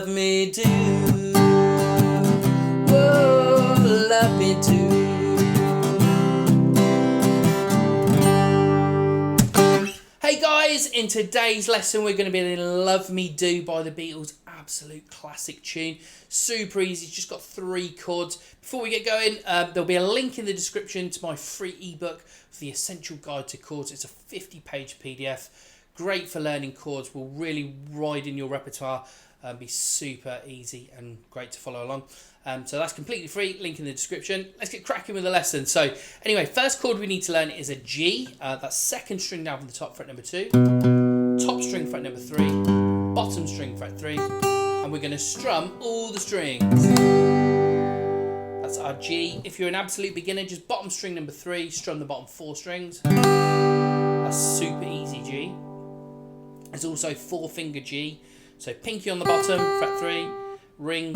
love me do. Whoa, love me do. Hey guys, in today's lesson we're going to be in Love Me Do by the Beatles. Absolute classic tune. Super easy, it's just got 3 chords. Before we get going, there'll be a link in the description to my free ebook for the Essential Guide to Chords. It's a 50-page PDF. Great for learning chords, will really widen your repertoire and be super easy and great to follow along. So that's completely free, link in the description. Let's get cracking with the lesson. So anyway, first chord we need to learn is a G. That's second string down from the top, fret number 2. Top string, fret number 3. Bottom string, fret 3. And we're going to strum all the strings. That's our G. If you're an absolute beginner, just bottom string number 3, strum the bottom 4 strings. That's super easy G. There's also 4-finger G. So pinky on the bottom, fret 3, ring,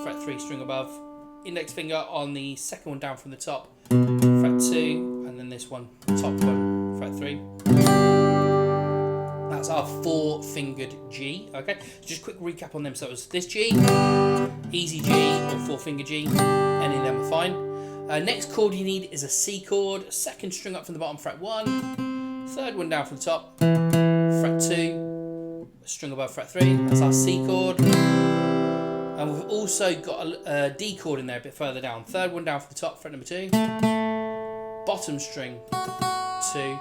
fret 3, string above, index finger on the second one down from the top, fret 2, and then this one, top one, fret 3. That's our 4-fingered G, okay? So just quick recap on them. So it was this G, easy G, or 4-finger G, any of them are fine. Next chord you need is a C chord, second string up from the bottom, fret 1, third one down from the top, fret 2, string above, fret 3, that's our C chord. And we've also got a D chord in there a bit further down. Third one down from the top, fret number 2. Bottom string 2.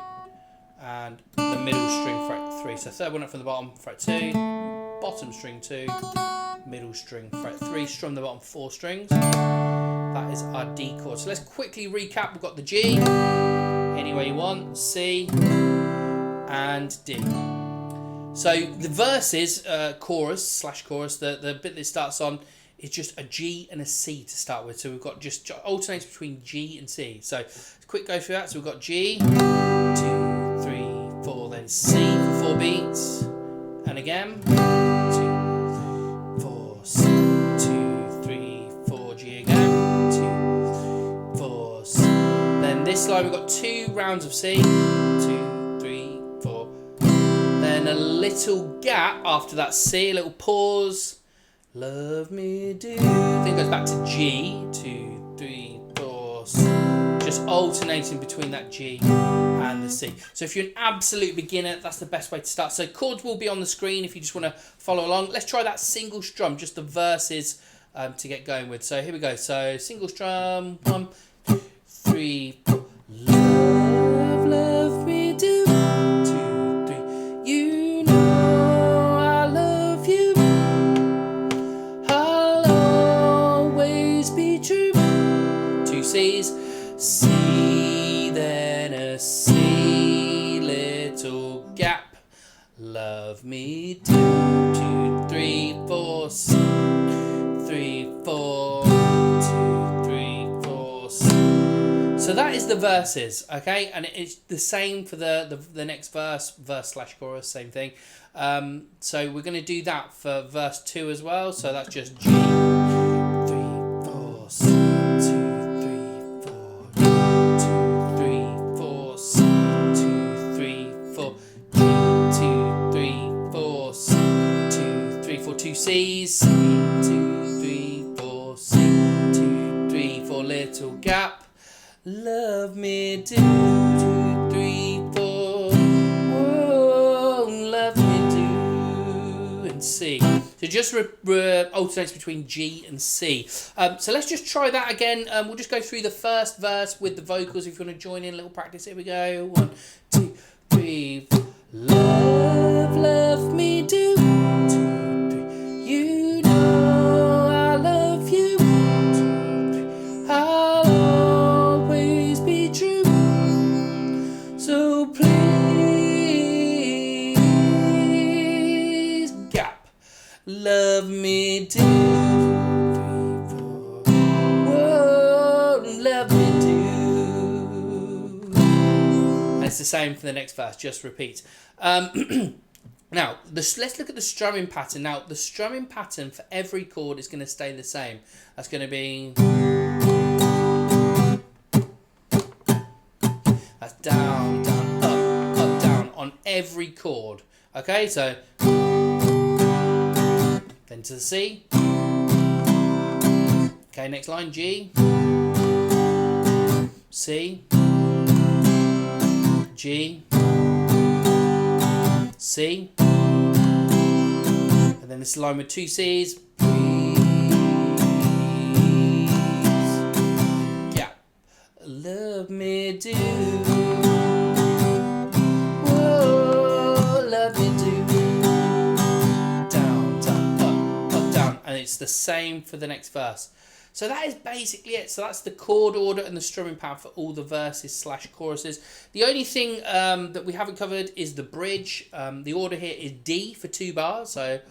And the middle string, fret 3. So third one up from the bottom, fret 2. Bottom string 2. Middle string, fret 3. Strum the bottom 4 strings. That is our D chord. So let's quickly recap. We've got the G, any way you want, C, and D. So the verses, chorus, the bit that starts on is just a G and a C to start with. So we've got just alternates between G and C. So quick go through that. So we've got G, 2, 3, 4, then C for 4 beats. And again, 2, 4, C, 2, 3, 4, G again, 2, 4, C. Then this line we've got 2 rounds of C, 2, 3, 4. Then a little gap after that C, a little pause. Love me do. Then it goes back to G. 2, 3, 4. Just alternating between that G and the C. So if you're an absolute beginner, that's the best way to start. So chords will be on the screen if you just want to follow along. Let's try that single strum, just the verses to get going with. So here we go. So single strum. 1, 2, 3, 4. Love, love me do. C's, C, then a C, little gap, love me do, 2, 3, 4, C, 3, 4, 2, 3, 4, C. So that is the verses, okay, and it's the same for the next verse / chorus, same thing. So we're going to do that for verse 2 as well, so that's just G, 3, 4, C. 2 C's, C, 2, 3, 4, C, 2, 3, 4, little gap, love me do, 2, 3, 4, whoa, love me do, and C. So just alternates between G and C. So let's just try that again. We'll just go through the first verse with the vocals. If you want to join in a little practice, here we go. 1, 2, 3, 4. Love, love me do. You know I love you. I'll always be true. So please, gap, love me do. 3, 4. Whoa, love me do. And it's the same for the next verse. Just repeat. Now, let's look at the strumming pattern. Now, the strumming pattern for every chord is going to stay the same. That's going to be... That's down, down, up, down on every chord. Okay, so... then to the C. Okay, next line, G, C, G, C, and then this line with 2 C's. Yeah, love me do. Whoa, love me do. Down, down, up, down, and it's the same for the next verse. So that is basically it. So that's the chord order and the strumming pattern for all the verses / choruses. The only thing that we haven't covered is the bridge. The order here is D for 2 bars. So 2,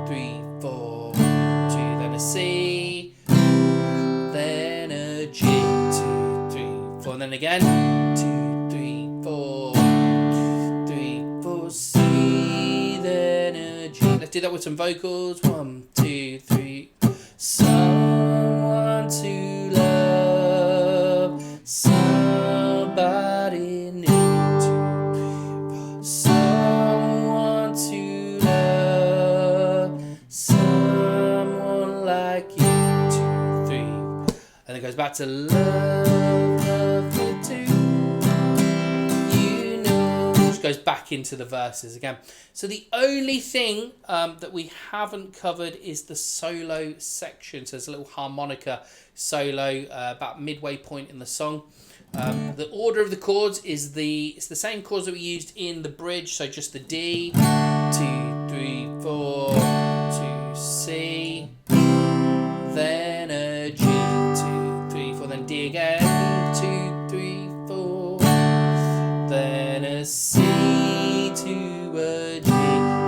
3, 4, 2, then a C, then a G, 2, 3, 4, and then again 2, 3, 4, 3, 4, C, then a G. Let's do that with some vocals. 1, 2, 3. Someone to love, somebody new to, someone to love, someone like you, 2, 3, and it goes back to love, love me too, you know, which goes back into the verses again. So the only thing that we haven't covered is the solo section. So there's a little harmonica solo about midway point in the song. The order of the chords is it's the same chords that we used in the bridge. So just the D, 2, 3, 4, 2, C, then a G, 2, 3, 4, then D again, 2, 3, 4, then a C to a G.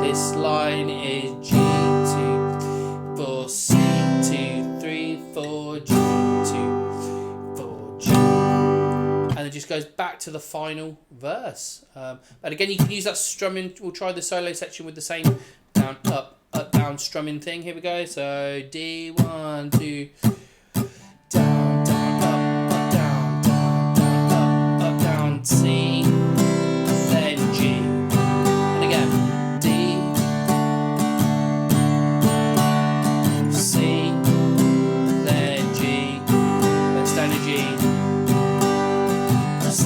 This line is G, 2, 4, C, 2, 3, 4, G, 2, 4, G. And it just goes back to the final verse. But again, you can use that strumming. We'll try the solo section with the same down, up, down strumming thing. Here we go. So D, 1, 2, down, down, up, down, down, down, up, down, C, then G. And again, D, C, then G, let's down a G, C,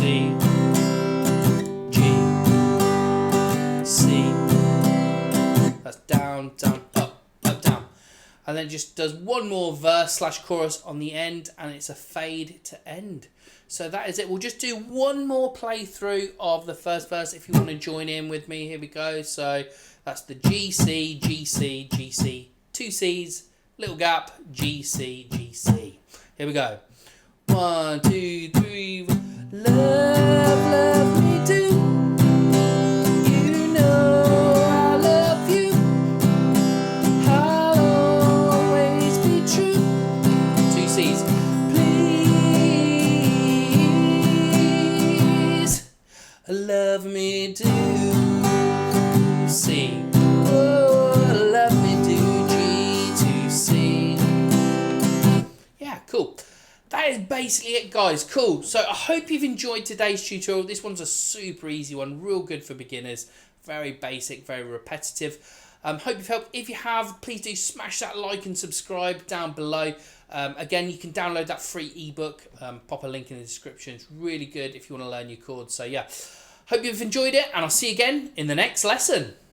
G, C, that's down, down, up, down. And then just does one more verse / chorus on the end, and it's a fade to end. So that is it. We'll just do one more playthrough of the first verse if you want to join in with me. Here we go. So that's the G, C, G, C, G, C, 2 C's, little gap, G, C, G, C. Here we go. 1, 2, 3, love, love me do. You know I love you. I'll always be true. 2 C's. Please love me do. C. Oh, love me do. G to C. Yeah, cool. That is basically it, guys. Cool. So I hope you've enjoyed today's tutorial. This one's a super easy one, real good for beginners. Very basic, very repetitive. Hope you've helped. If you have, please do smash that like and subscribe down below. Again, you can download that free ebook. Pop a link in the description. It's really good if you want to learn your chords. So yeah, hope you've enjoyed it, and I'll see you again in the next lesson.